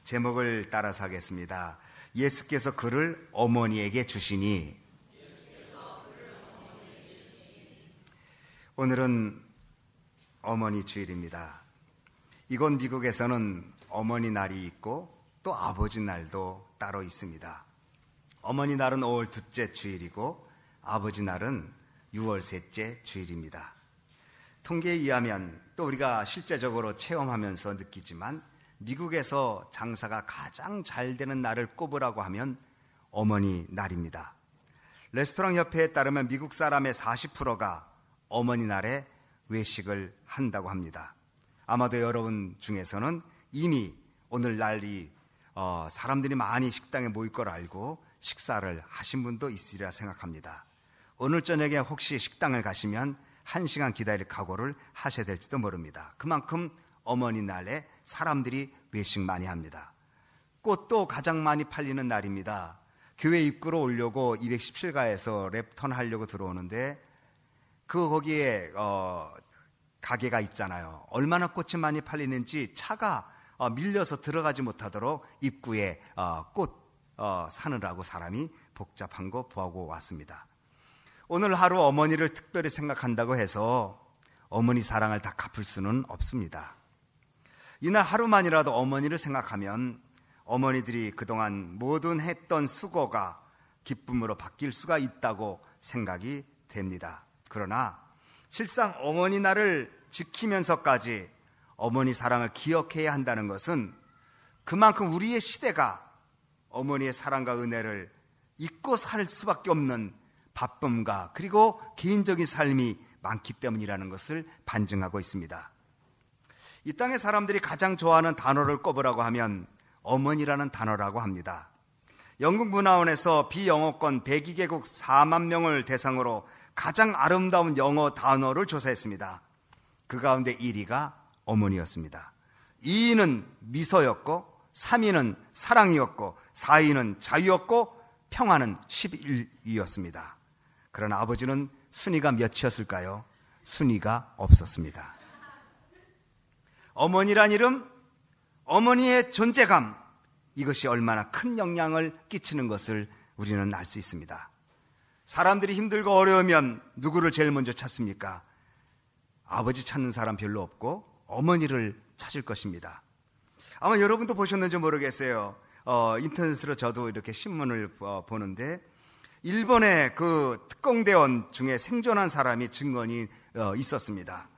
제목을 따라서 하겠습니다. 예수께서 그를 어머니에게 주시니. 오늘은 어머니 주일입니다. 이곳 미국에서는 어머니 날이 있고 또 아버지 날도 따로 있습니다. 어머니 날은 5월 둘째 주일이고 아버지 날은 6월 셋째 주일입니다. 통계에 의하면 또 우리가 실제적으로 체험하면서 느끼지만 미국에서 장사가 가장 잘 되는 날을 꼽으라고 하면 어머니 날입니다. 레스토랑 협회에 따르면 미국 사람의 40%가 어머니 날에 외식을 한다고 합니다. 아마도 여러분 중에서는 이미 오늘 날이 사람들이 많이 식당에 모일 걸 알고 식사를 하신 분도 있으리라 생각합니다. 오늘 저녁에 혹시 식당을 가시면 1시간 기다릴 각오를 하셔야 될지도 모릅니다. 그만큼 어머니 날에 사람들이 외식 많이 합니다. 꽃도 가장 많이 팔리는 날입니다. 교회 입구로 오려고 217가에서 랩턴 하려고 들어오는데 거기에 가게가 있잖아요. 얼마나 꽃이 많이 팔리는지 차가 밀려서 들어가지 못하도록 입구에 꽃 사느라고 사람이 복잡한 거 보고 왔습니다. 오늘 하루 어머니를 특별히 생각한다고 해서 어머니 사랑을 다 갚을 수는 없습니다. 이날 하루만이라도 어머니를 생각하면 어머니들이 그동안 모든 했던 수고가 기쁨으로 바뀔 수가 있다고 생각이 됩니다. 그러나 실상 어머니 날을 지키면서까지 어머니 사랑을 기억해야 한다는 것은 그만큼 우리의 시대가 어머니의 사랑과 은혜를 잊고 살 수밖에 없는 바쁨과 그리고 개인적인 삶이 많기 때문이라는 것을 반증하고 있습니다. 이 땅의 사람들이 가장 좋아하는 단어를 꼽으라고 하면 어머니라는 단어라고 합니다. 영국 문화원에서 비영어권 102개국 4만 명을 대상으로 가장 아름다운 영어 단어를 조사했습니다. 그 가운데 1위가 어머니였습니다. 2위는 미소였고 3위는 사랑이었고 4위는 자유였고 평화는 11위였습니다. 그러나 아버지는 순위가 몇이었을까요? 순위가 없었습니다. 어머니란 이름, 어머니의 존재감, 이것이 얼마나 큰 영향을 끼치는 것을 우리는 알 수 있습니다. 사람들이 힘들고 어려우면 누구를 제일 먼저 찾습니까? 아버지 찾는 사람 별로 없고 어머니를 찾을 것입니다. 아마 여러분도 보셨는지 모르겠어요. 인터넷으로 저도 이렇게 신문을 보는데 일본의 그 특공대원 중에 생존한 사람이 증언이 있었습니다.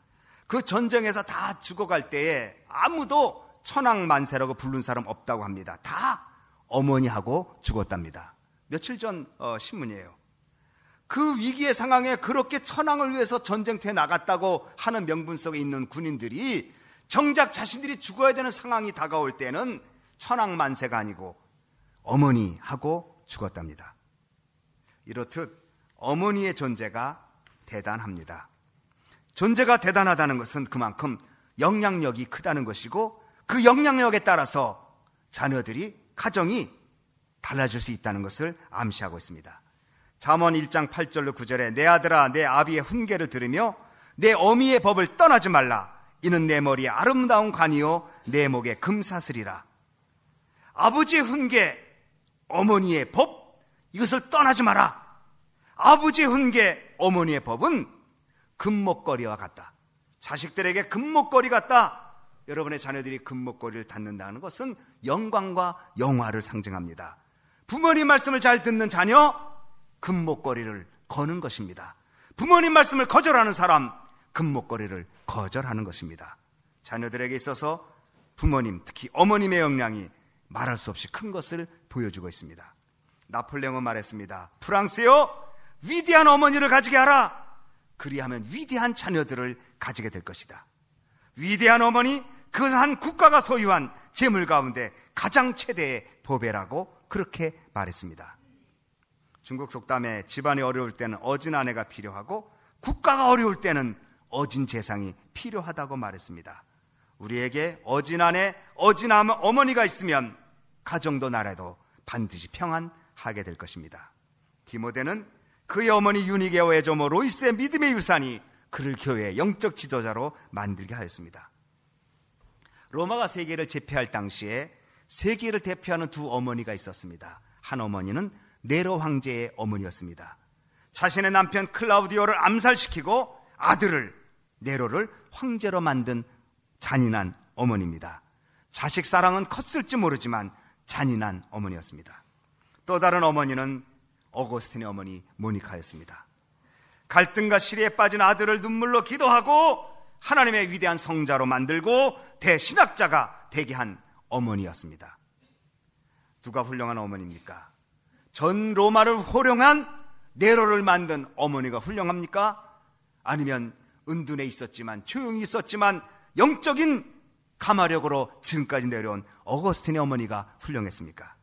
그 전쟁에서 다 죽어갈 때에 아무도 천황만세라고 부른 사람 없다고 합니다. 다 어머니하고 죽었답니다. 며칠 전 신문이에요. 그 위기의 상황에 그렇게 천황을 위해서 전쟁터에 나갔다고 하는 명분 속에 있는 군인들이 정작 자신들이 죽어야 되는 상황이 다가올 때는 천황만세가 아니고 어머니하고 죽었답니다. 이렇듯 어머니의 존재가 대단합니다. 존재가 대단하다는 것은 그만큼 영향력이 크다는 것이고 그 영향력에 따라서 자녀들이, 가정이 달라질 수 있다는 것을 암시하고 있습니다. 잠언 1장 8절로 9절에 내 아들아 내 아비의 훈계를 들으며 내 어미의 법을 떠나지 말라. 이는 내 머리에 아름다운 관이요 내 목에 금사슬이라. 아버지의 훈계, 어머니의 법, 이것을 떠나지 마라. 아버지의 훈계, 어머니의 법은 금목걸이와 같다. 자식들에게 금목걸이 같다. 여러분의 자녀들이 금목걸이를 닫는다는 것은 영광과 영화를 상징합니다. 부모님 말씀을 잘 듣는 자녀, 금목걸이를 거는 것입니다. 부모님 말씀을 거절하는 사람, 금목걸이를 거절하는 것입니다. 자녀들에게 있어서 부모님, 특히 어머님의 영향이 말할 수 없이 큰 것을 보여주고 있습니다. 나폴레옹은 말했습니다. 프랑스여, 위대한 어머니를 가지게 하라. 그리하면 위대한 자녀들을 가지게 될 것이다. 위대한 어머니, 그 한 국가가 소유한 재물 가운데 가장 최대의 보배라고 그렇게 말했습니다. 중국 속담에 집안이 어려울 때는 어진 아내가 필요하고 국가가 어려울 때는 어진 재상이 필요하다고 말했습니다. 우리에게 어진 아내, 어진 어머니가 있으면 가정도 나라도 반드시 평안하게 될 것입니다. 디모데는 그의 어머니 유니게와 애조모 로이스의 믿음의 유산이 그를 교회의 영적 지도자로 만들게 하였습니다. 로마가 세계를 제패할 당시에 세계를 대표하는 두 어머니가 있었습니다. 한 어머니는 네로 황제의 어머니였습니다. 자신의 남편 클라우디오를 암살시키고 아들을, 네로를 황제로 만든 잔인한 어머니입니다. 자식 사랑은 컸을지 모르지만 잔인한 어머니였습니다. 또 다른 어머니는 어거스틴의 어머니 모니카였습니다. 갈등과 시리에 빠진 아들을 눈물로 기도하고 하나님의 위대한 성자로 만들고 대신학자가 되게 한 어머니였습니다. 누가 훌륭한 어머니입니까? 전 로마를 호령한 네로를 만든 어머니가 훌륭합니까? 아니면 은둔에 있었지만, 조용히 있었지만 영적인 가마력으로 지금까지 내려온 어거스틴의 어머니가 훌륭했습니까?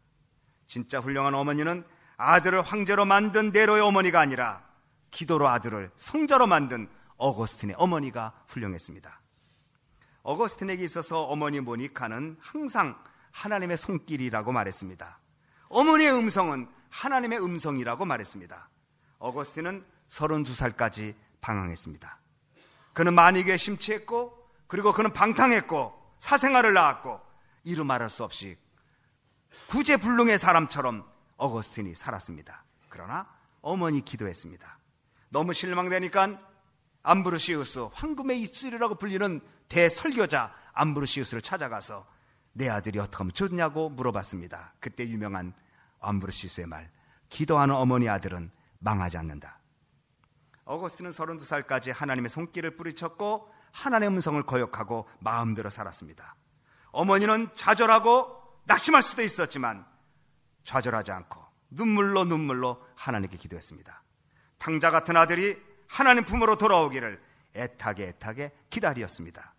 진짜 훌륭한 어머니는 아들을 황제로 만든 네로의 어머니가 아니라 기도로 아들을 성자로 만든 어거스틴의 어머니가 훌륭했습니다. 어거스틴에게 있어서 어머니 모니카는 항상 하나님의 손길이라고 말했습니다. 어머니의 음성은 하나님의 음성이라고 말했습니다. 어거스틴은 32살까지 방황했습니다. 그는 만익에 심취했고, 그리고 그는 방탕했고, 사생활을 낳았고, 이루 말할 수 없이 구제불능의 사람처럼 어거스틴이 살았습니다. 그러나 어머니 기도했습니다. 너무 실망되니까 암브로시우스, 황금의 입술이라고 불리는 대설교자 암브로시우스를 찾아가서 내 아들이 어떻게 하면 좋냐고 물어봤습니다. 그때 유명한 암브로시우스의 말, 기도하는 어머니 아들은 망하지 않는다. 어거스틴은 32살까지 하나님의 손길을 뿌리쳤고 하나님의 음성을 거역하고 마음대로 살았습니다. 어머니는 좌절하고 낙심할 수도 있었지만 좌절하지 않고 눈물로 하나님께 기도했습니다. 탕자 같은 아들이 하나님 품으로 돌아오기를 애타게 기다렸습니다.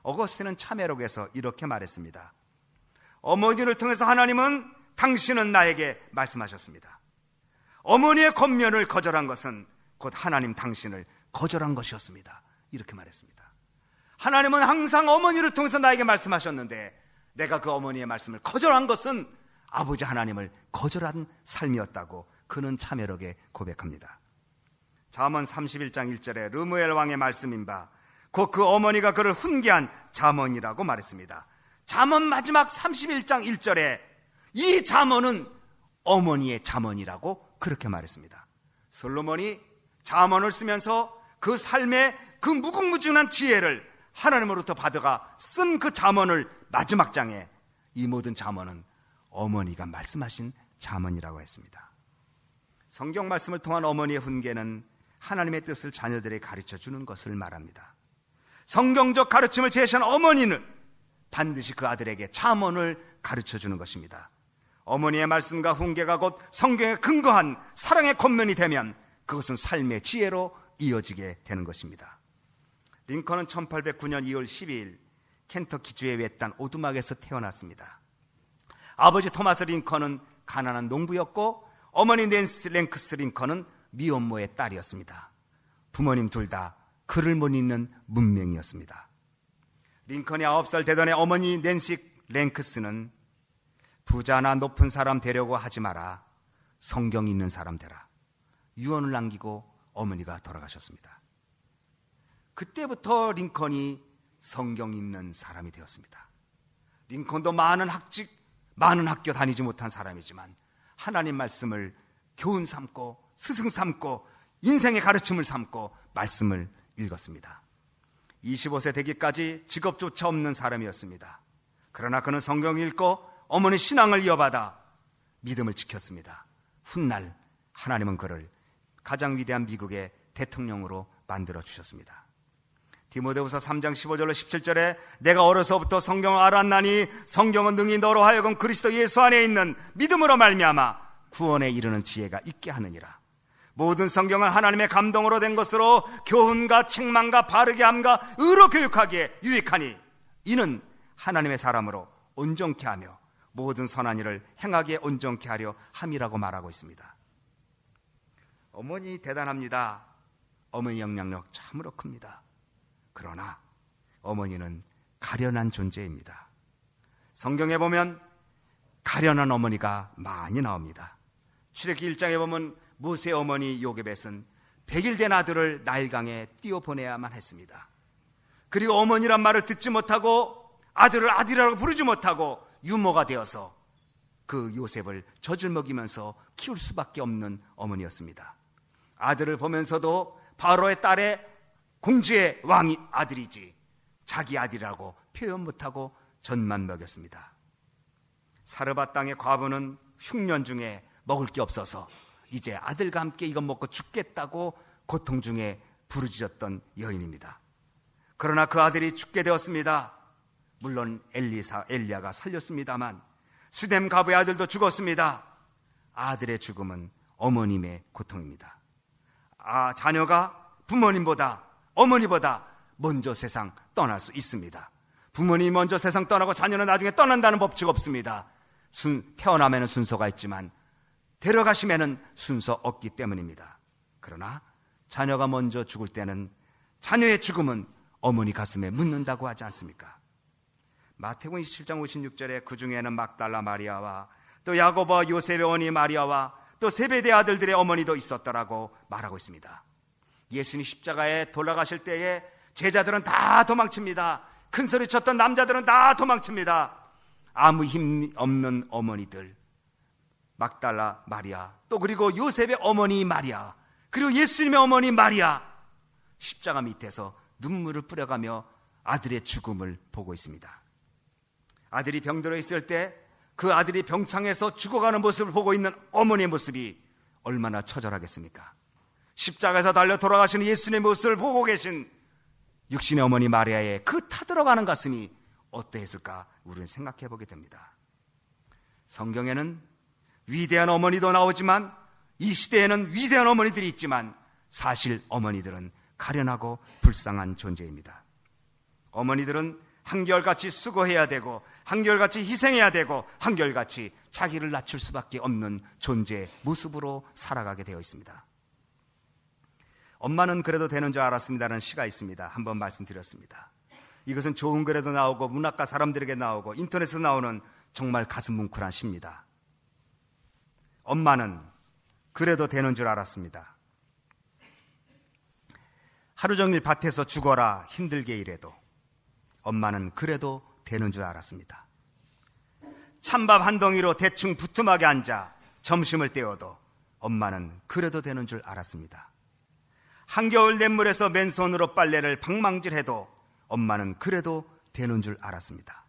어거스틴은 참회록에서 이렇게 말했습니다. 어머니를 통해서 하나님은 당신은 나에게 말씀하셨습니다. 어머니의 권면을 거절한 것은 곧 하나님 당신을 거절한 것이었습니다. 이렇게 말했습니다. 하나님은 항상 어머니를 통해서 나에게 말씀하셨는데 내가 그 어머니의 말씀을 거절한 것은 아버지 하나님을 거절한 삶이었다고 그는 참회록에 고백합니다. 잠언 31장 1절에 르무엘 왕의 말씀인 바 곧 그 어머니가 그를 훈계한 잠언이라고 말했습니다. 잠언 마지막 31장 1절에 이 잠언은 어머니의 잠언이라고 그렇게 말했습니다. 솔로몬이 잠언을 쓰면서 그 삶의 그 무궁무진한 지혜를 하나님으로부터 받아가 쓴 그 잠언을 마지막 장에 이 모든 잠언은 어머니가 말씀하신 잠언이라고 했습니다. 성경 말씀을 통한 어머니의 훈계는 하나님의 뜻을 자녀들에게 가르쳐 주는 것을 말합니다. 성경적 가르침을 제시한 어머니는 반드시 그 아들에게 잠언을 가르쳐 주는 것입니다. 어머니의 말씀과 훈계가 곧 성경에 근거한 사랑의 권면이 되면 그것은 삶의 지혜로 이어지게 되는 것입니다. 링컨은 1809년 2월 12일 켄터키주의 외딴 오두막에서 태어났습니다. 아버지 토마스 링컨은 가난한 농부였고 어머니 낸시 랭크스 링컨은 미혼모의 딸이었습니다. 부모님 둘 다 글을 못 읽는 문맹이었습니다. 링컨이 9살 되던 해 어머니 낸시 랭크스는 부자나 높은 사람 되려고 하지 마라. 성경 있는 사람 되라. 유언을 남기고 어머니가 돌아가셨습니다. 그때부터 링컨이 성경 있는 사람이 되었습니다. 링컨도 많은 학교 다니지 못한 사람이지만 하나님 말씀을 교훈 삼고 스승 삼고 인생의 가르침을 삼고 말씀을 읽었습니다. 25세 되기까지 직업조차 없는 사람이었습니다. 그러나 그는 성경을 읽고 어머니 신앙을 이어받아 믿음을 지켰습니다. 훗날 하나님은 그를 가장 위대한 미국의 대통령으로 만들어 주셨습니다. 디모데후서 3장 15절로 17절에 내가 어려서부터 성경을 알았나니 성경은 능히 너로 하여금 그리스도 예수 안에 있는 믿음으로 말미암아 구원에 이르는 지혜가 있게 하느니라. 모든 성경은 하나님의 감동으로 된 것으로 교훈과 책망과 바르게 함과 의로 교육하기에 유익하니 이는 하나님의 사람으로 온전케 하며 모든 선한 일을 행하기에 온전케 하려 함이라고 말하고 있습니다. 어머니 대단합니다. 어머니 영향력 참으로 큽니다. 그러나 어머니는 가련한 존재입니다. 성경에 보면 가련한 어머니가 많이 나옵니다. 출애굽기 1장에 보면 모세의 어머니 요게벳은 100일 된 아들을 나일강에 띄워보내야만 했습니다. 그리고 어머니란 말을 듣지 못하고 아들을 아들이라고 부르지 못하고 유모가 되어서 그 요셉을 젖을 먹이면서 키울 수밖에 없는 어머니였습니다. 아들을 보면서도 바로의 딸의 공주의 왕이 아들이지 자기 아들이라고 표현 못하고 젖만 먹였습니다. 사르밧 땅의 과부는 흉년 중에 먹을 게 없어서 이제 아들과 함께 이것 먹고 죽겠다고 고통 중에 부르짖었던 여인입니다. 그러나 그 아들이 죽게 되었습니다. 물론 엘리야가 살렸습니다만 수뎀 과부의 아들도 죽었습니다. 아들의 죽음은 어머님의 고통입니다. 자녀가 부모님보다 어머니보다 먼저 세상 떠날 수 있습니다. 부모님이 먼저 세상 떠나고 자녀는 나중에 떠난다는 법칙 없습니다. 태어나면 순서가 있지만 데려가시면 순서 없기 때문입니다. 그러나 자녀가 먼저 죽을 때는 자녀의 죽음은 어머니 가슴에 묻는다고 하지 않습니까? 마태복음 27장 56절에 그 중에는 막달라 마리아와 또 야고보와 요셉의 어머니 마리아와 또 세베대 아들들의 어머니도 있었더라고 말하고 있습니다. 예수님 십자가에 돌아가실 때에 제자들은 다 도망칩니다. 큰 소리 쳤던 남자들은 다 도망칩니다. 아무 힘 없는 어머니들, 막달라 마리아, 또 그리고 요셉의 어머니 마리아, 그리고 예수님의 어머니 마리아, 십자가 밑에서 눈물을 뿌려가며 아들의 죽음을 보고 있습니다. 아들이 병들어 있을 때 그 아들이 병상에서 죽어가는 모습을 보고 있는 어머니의 모습이 얼마나 처절하겠습니까? 십자가에서 달려 돌아가시는 예수님의 모습을 보고 계신 육신의 어머니 마리아의 그 타들어가는 가슴이 어떠했을까 우리는 생각해 보게 됩니다. 성경에는 위대한 어머니도 나오지만 이 시대에는 위대한 어머니들이 있지만 사실 어머니들은 가련하고 불쌍한 존재입니다. 어머니들은 한결같이 수고해야 되고 한결같이 희생해야 되고 한결같이 자기를 낮출 수밖에 없는 존재의 모습으로 살아가게 되어 있습니다. 엄마는 그래도 되는 줄 알았습니다라는 시가 있습니다. 한번 말씀드렸습니다. 이것은 좋은 글에도 나오고 문학가 사람들에게 나오고 인터넷에서 나오는 정말 가슴 뭉클한 시입니다. 엄마는 그래도 되는 줄 알았습니다. 하루 종일 밭에서 죽어라 힘들게 일해도 엄마는 그래도 되는 줄 알았습니다. 찬밥 한 덩이로 대충 부뚜막에 앉아 점심을 때워도 엄마는 그래도 되는 줄 알았습니다. 한겨울 냇물에서 맨손으로 빨래를 방망질해도 엄마는 그래도 되는 줄 알았습니다.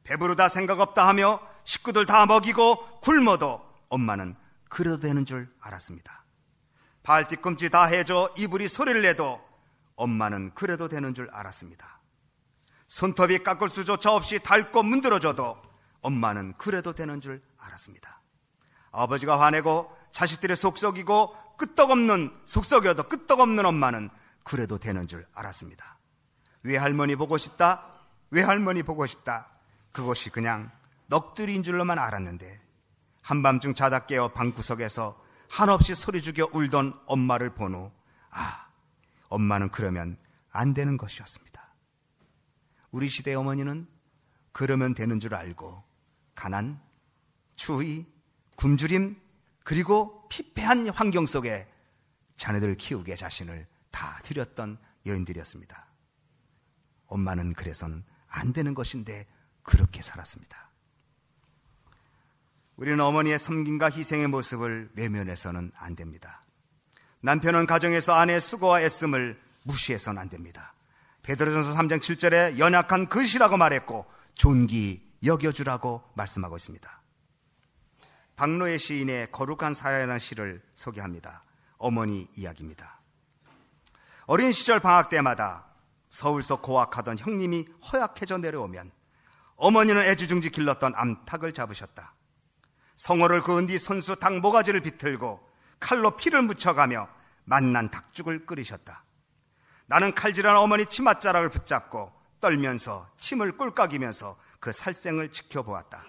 배부르다 생각 없다 하며 식구들 다 먹이고 굶어도 엄마는 그래도 되는 줄 알았습니다. 발 뒤꿈치 다 해줘 이불이 소리를 내도 엄마는 그래도 되는 줄 알았습니다. 손톱이 깎을 수조차 없이 닳고 문드러져도 엄마는 그래도 되는 줄 알았습니다. 아버지가 화내고 자식들의 속썩이고 속썩여도 끄떡없는 엄마는 그래도 되는 줄 알았습니다. 외할머니 보고 싶다, 외할머니 보고 싶다, 그것이 그냥 넋두리인 줄로만 알았는데 한밤중 자다 깨어 방구석에서 한없이 소리 죽여 울던 엄마를 본 후 엄마는 그러면 안 되는 것이었습니다. 우리 시대의 어머니는 그러면 되는 줄 알고 가난, 추위, 굶주림 그리고 피폐한 환경 속에 자녀들을 키우기에 자신을 다 드렸던 여인들이었습니다. 엄마는 그래서는 안 되는 것인데 그렇게 살았습니다. 우리는 어머니의 섬김과 희생의 모습을 외면해서는 안 됩니다. 남편은 가정에서 아내의 수고와 애씀을 무시해서는 안 됩니다. 베드로전서 3장 7절에 연약한 것이라고 말했고 존귀 여겨주라고 말씀하고 있습니다. 박노해 시인의 거룩한 사야라는 시를 소개합니다. 어머니 이야기입니다. 어린 시절 방학 때마다 서울서 고학하던 형님이 허약해져 내려오면 어머니는 애지중지 길렀던 암탉을 잡으셨다. 성호를 그은 뒤 손수 닭 모가지를 비틀고 칼로 피를 묻혀가며 맛난 닭죽을 끓이셨다. 나는 칼질한 어머니 치맛자락을 붙잡고 떨면서 침을 꿀깍이면서 그 살생을 지켜보았다.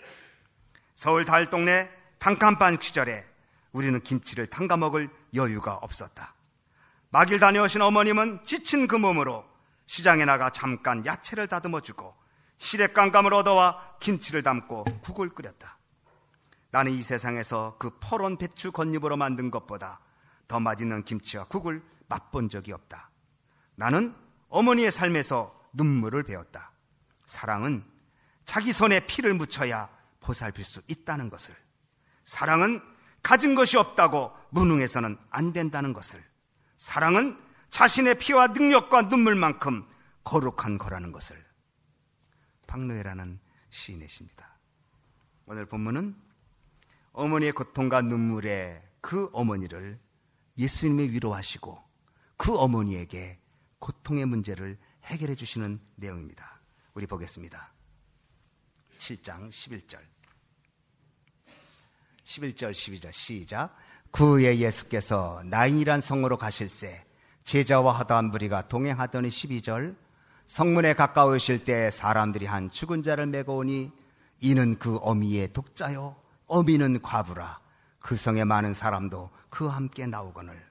서울 달동네 단칸방 시절에 우리는 김치를 담가 먹을 여유가 없었다. 막일 다녀오신 어머님은 지친 그 몸으로 시장에 나가 잠깐 야채를 다듬어주고 시래감감을 얻어와 김치를 담고 국을 끓였다. 나는 이 세상에서 그 퍼런 배추 겉잎으로 만든 것보다 더 맛있는 김치와 국을 맛본 적이 없다. 나는 어머니의 삶에서 눈물을 배웠다. 사랑은 자기 손에 피를 묻혀야 보살필 수 있다는 것을, 사랑은 가진 것이 없다고 무능해서는 안 된다는 것을, 사랑은 자신의 피와 능력과 눈물만큼 거룩한 거라는 것을 박노해라는 시인의 시입니다. 오늘 본문은 어머니의 고통과 눈물에 그 어머니를 예수님이 위로하시고 그 어머니에게 고통의 문제를 해결해 주시는 내용입니다. 우리 보겠습니다. 7장 11절 12절 시작. 그 후에 예수께서 나인이란 성으로 가실새 제자와 허다한 무리가 동행하더니 12절 성문에 가까우실 때 사람들이 한 죽은 자를 메고 오니 이는 그 어미의 독자요 어미는 과부라. 그 성에 많은 사람도 그와 함께 나오거늘.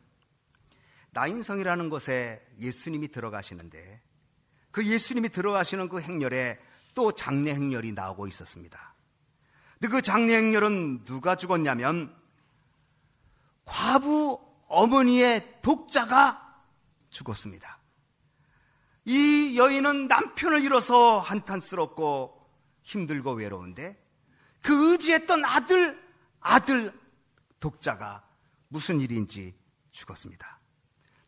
나인성이라는 곳에 예수님이 들어가시는데 그 예수님이 들어가시는 그 행렬에 또 장례 행렬이 나오고 있었습니다. 근데 그 장례 행렬은 누가 죽었냐면 과부 어머니의 독자가 죽었습니다. 이 여인은 남편을 잃어서 한탄스럽고 힘들고 외로운데 그 의지했던 아들 독자가 무슨 일인지 죽었습니다.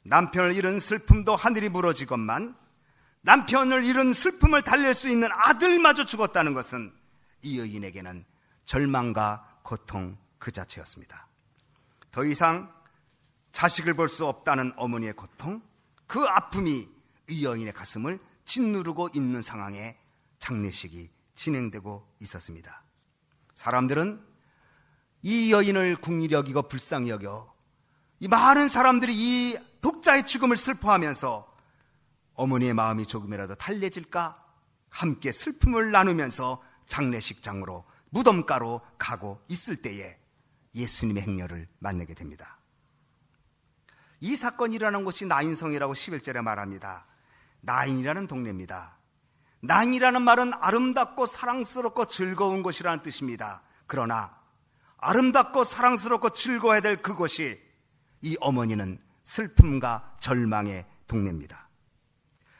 남편을 잃은 슬픔도 하늘이 무너지건만 남편을 잃은 슬픔을 달랠 수 있는 아들마저 죽었다는 것은 이 여인에게는 절망과 고통 그 자체였습니다. 더 이상 자식을 볼 수 없다는 어머니의 고통, 그 아픔이 이 여인의 가슴을 짓누르고 있는 상황에 장례식이 진행되고 있었습니다. 사람들은 이 여인을 궁일히 여기고 불쌍히 여겨 이 많은 사람들이 이 독자의 죽음을 슬퍼하면서 어머니의 마음이 조금이라도 달래질까 함께 슬픔을 나누면서 장례식장으로 무덤가로 가고 있을 때에 예수님의 행렬을 만나게 됩니다. 이 사건이 일어난 곳이 나인성이라고 11절에 말합니다. 나인이라는 동네입니다. 나인이라는 말은 아름답고 사랑스럽고 즐거운 곳이라는 뜻입니다. 그러나 아름답고 사랑스럽고 즐거워야 될 그곳이 이 어머니는 슬픔과 절망의 동네입니다.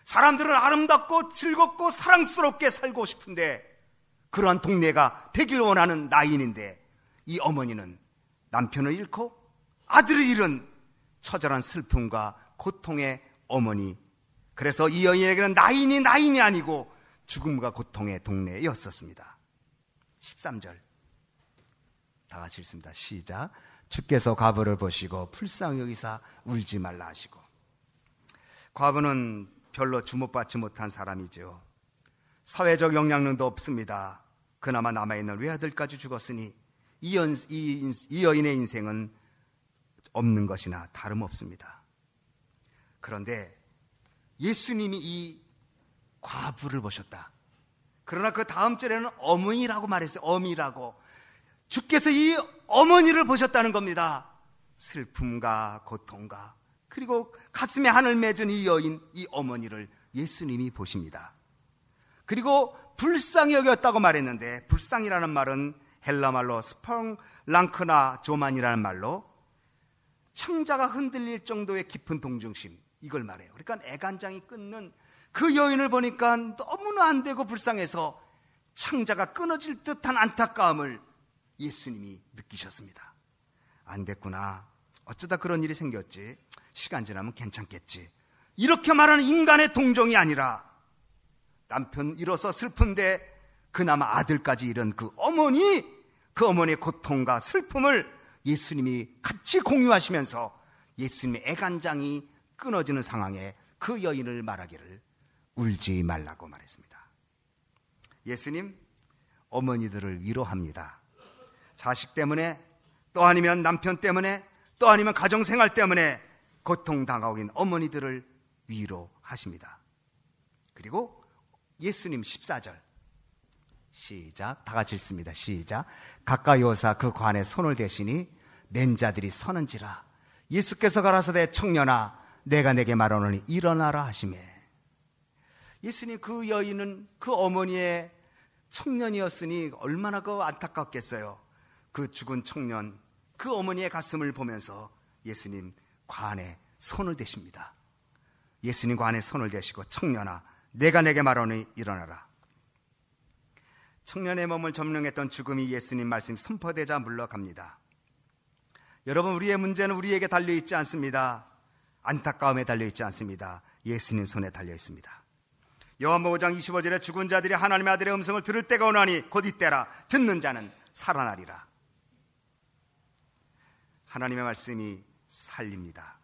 사람들은 아름답고 즐겁고 사랑스럽게 살고 싶은데 그러한 동네가 되길 원하는 나인인데 이 어머니는 남편을 잃고 아들을 잃은 처절한 슬픔과 고통의 어머니, 그래서 이 여인에게는 나인이 아니고 죽음과 고통의 동네였었습니다. 13절 다 같이 읽습니다. 시작. 주께서 과부를 보시고 불쌍히 여기사 울지 말라 하시고. 과부는 별로 주목받지 못한 사람이죠. 사회적 영향력도 없습니다. 그나마 남아있는 외아들까지 죽었으니 이 여인의 인생은 없는 것이나 다름없습니다. 그런데 예수님이 이 과부를 보셨다. 그러나 그 다음 절에는 어머니라고 말했어요. 어미라고. 주께서 이 어머니를 보셨다는 겁니다. 슬픔과 고통과 그리고 가슴에 한을 맺은 이 여인, 이 어머니를 예수님이 보십니다. 그리고 불쌍히 여겼다고 말했는데 불쌍이라는 말은 헬라 말로 스펑랑크나 조만이라는 말로 창자가 흔들릴 정도의 깊은 동정심, 이걸 말해요. 그러니까 애간장이 끊는 그 여인을 보니까 너무나 안 되고 불쌍해서 창자가 끊어질 듯한 안타까움을 예수님이 느끼셨습니다. 안 됐구나. 어쩌다 그런 일이 생겼지. 시간 지나면 괜찮겠지. 이렇게 말하는 인간의 동정이 아니라 남편 잃어서 슬픈데 그나마 아들까지 잃은 그 어머니의 고통과 슬픔을 예수님이 같이 공유하시면서 예수님의 애간장이 끊어지는 상황에 그 여인을 말하기를 울지 말라고 말했습니다. 예수님, 어머니들을 위로합니다. 자식 때문에, 또 아니면 남편 때문에, 또 아니면 가정생활 때문에 고통당하고 있는 어머니들을 위로하십니다. 그리고 예수님 14절 시작, 다 같이 읽습니다. 시작. 가까이 오사 그 관에 손을 대시니 맨 자들이 서는지라. 예수께서 가라사대 청년아 내가 내게 말하노니 일어나라 하시매. 예수님, 그 여인은 그 어머니의 청년이었으니 얼마나 그 안타깝겠어요. 그 죽은 청년, 그 어머니의 가슴을 보면서 예수님 관에 손을 대십니다. 예수님 관에 손을 대시고 청년아 내가 내게 말하노니 일어나라. 청년의 몸을 점령했던 죽음이 예수님 말씀이 선포되자 물러갑니다. 여러분, 우리의 문제는 우리에게 달려있지 않습니다. 안타까움에 달려있지 않습니다. 예수님 손에 달려있습니다. 요한복음 5장 25절에 죽은 자들이 하나님의 아들의 음성을 들을 때가 오나니 곧 이때라. 듣는 자는 살아나리라. 하나님의 말씀이 살립니다.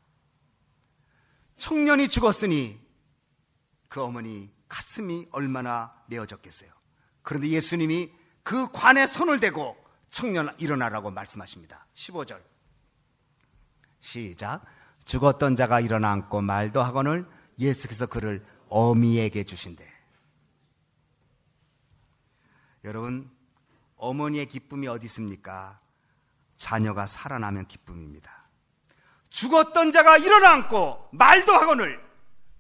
청년이 죽었으니 그 어머니 가슴이 얼마나 메어졌겠어요. 그런데 예수님이 그 관에 손을 대고 청년아 일어나라고 말씀하십니다. 15절 시작. 죽었던 자가 일어나 앉고 말도 하거늘 예수께서 그를 어미에게 주신대. 여러분, 어머니의 기쁨이 어디 있습니까? 자녀가 살아나면 기쁨입니다. 죽었던 자가 일어나 앉고 말도 하거늘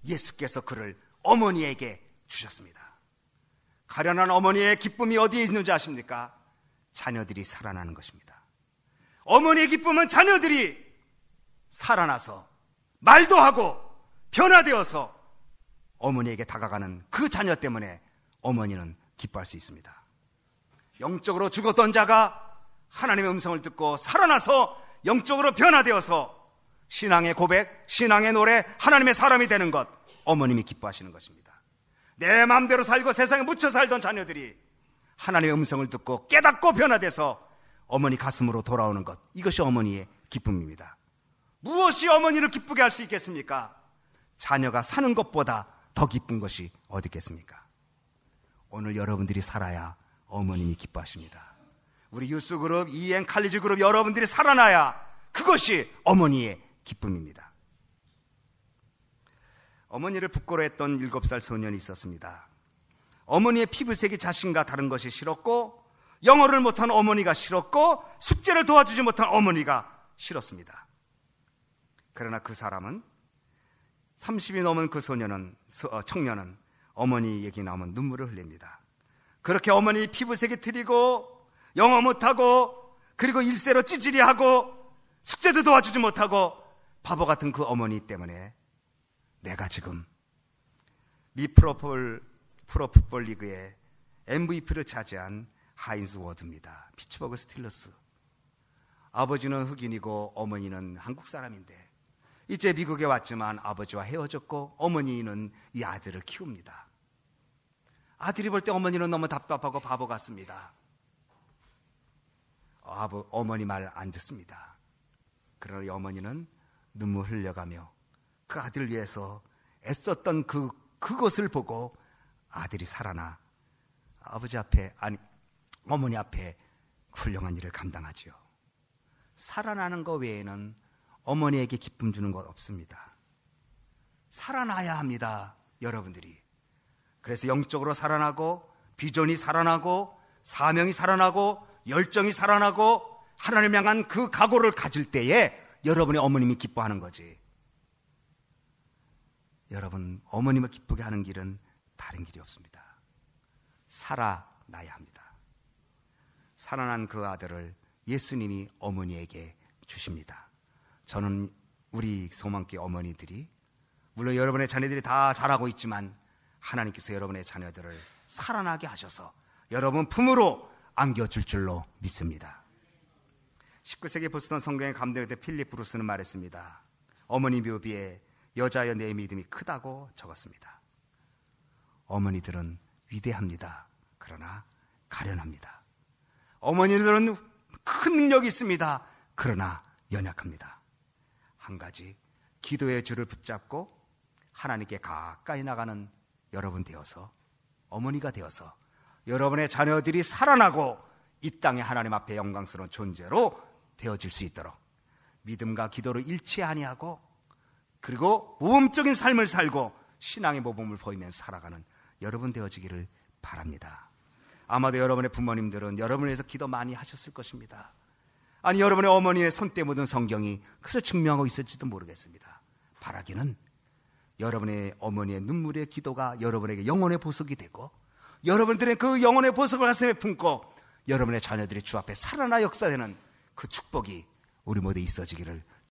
예수께서 그를 어머니에게 주셨습니다. 가련한 어머니의 기쁨이 어디에 있는지 아십니까? 자녀들이 살아나는 것입니다. 어머니의 기쁨은 자녀들이 살아나서 말도 하고 변화되어서 어머니에게 다가가는 그 자녀 때문에 어머니는 기뻐할 수 있습니다. 영적으로 죽었던 자가 하나님의 음성을 듣고 살아나서 영적으로 변화되어서 신앙의 고백, 신앙의 노래, 하나님의 사람이 되는 것, 어머님이 기뻐하시는 것입니다. 내 마음대로 살고 세상에 묻혀 살던 자녀들이 하나님의 음성을 듣고 깨닫고 변화돼서 어머니 가슴으로 돌아오는 것, 이것이 어머니의 기쁨입니다. 무엇이 어머니를 기쁘게 할 수 있겠습니까? 자녀가 사는 것보다 더 기쁜 것이 어디 있겠습니까? 오늘 여러분들이 살아야 어머님이 기뻐하십니다. 우리 유스그룹, EN 칼리지 그룹 여러분들이 살아나야 그것이 어머니의 기쁨입니다. 어머니를 부끄러워했던 7살 소년이 있었습니다. 어머니의 피부색이 자신과 다른 것이 싫었고, 영어를 못한 어머니가 싫었고, 숙제를 도와주지 못한 어머니가 싫었습니다. 그러나 그 사람은 30이 넘은 그 청년은 어머니 얘기 나오면 눈물을 흘립니다. 그렇게 어머니 피부색이 트리고 영어 못하고 그리고 일세로 찌질이하고 숙제도 도와주지 못하고 바보 같은 그 어머니 때문에 내가 지금 미 프로풋볼 리그의 MVP를 차지한 하인즈 워드입니다. 피츠버그 스틸러스. 아버지는 흑인이고 어머니는 한국 사람인데 이제 미국에 왔지만 아버지와 헤어졌고 어머니는 이 아들을 키웁니다. 아들이 볼 때 어머니는 너무 답답하고 바보 같습니다. 어머니 말 안 듣습니다. 그러나 이 어머니는 눈물 흘려가며 그 아들을 위해서 애썼던 그것을 보고 아들이 살아나 어머니 앞에 훌륭한 일을 감당하지요. 살아나는 것 외에는 어머니에게 기쁨 주는 것 없습니다. 살아나야 합니다, 여러분들이. 그래서 영적으로 살아나고 비전이 살아나고 사명이 살아나고 열정이 살아나고 하나님을 향한 그 각오를 가질 때에 여러분의 어머님이 기뻐하는 거지. 여러분, 어머님을 기쁘게 하는 길은 다른 길이 없습니다. 살아나야 합니다. 살아난 그 아들을 예수님이 어머니에게 주십니다. 저는 우리 소망교회 어머니들이, 물론 여러분의 자녀들이 다 잘하고 있지만 하나님께서 여러분의 자녀들을 살아나게 하셔서 여러분 품으로 안겨줄 줄로 믿습니다. 19세기 보스턴 성경의 감독의 필립 브루스는 말했습니다. 어머니 묘비에 여자여 내 믿음이 크다고 적었습니다. 어머니들은 위대합니다. 그러나 가련합니다. 어머니들은 큰 능력이 있습니다. 그러나 연약합니다. 한 가지, 기도의 줄을 붙잡고 하나님께 가까이 나가는 여러분 되어서, 어머니가 되어서 여러분의 자녀들이 살아나고 이 땅에 하나님 앞에 영광스러운 존재로 되어질 수 있도록 믿음과 기도를 잃지 아니하고 그리고 모범적인 삶을 살고 신앙의 모범을 보이면서 살아가는 여러분 되어지기를 바랍니다. 아마도 여러분의 부모님들은 여러분을 위해서 기도 많이 하셨을 것입니다. 아니, 여러분의 어머니의 손때 묻은 성경이 그것을 증명하고 있을지도 모르겠습니다. 바라기는 여러분의 어머니의 눈물의 기도가 여러분에게 영혼의 보석이 되고 여러분들의 그 영혼의 보석을 가슴에 품고 여러분의 자녀들이 주 앞에 살아나 역사되는 그 축복이 우리 모두에 있어지기를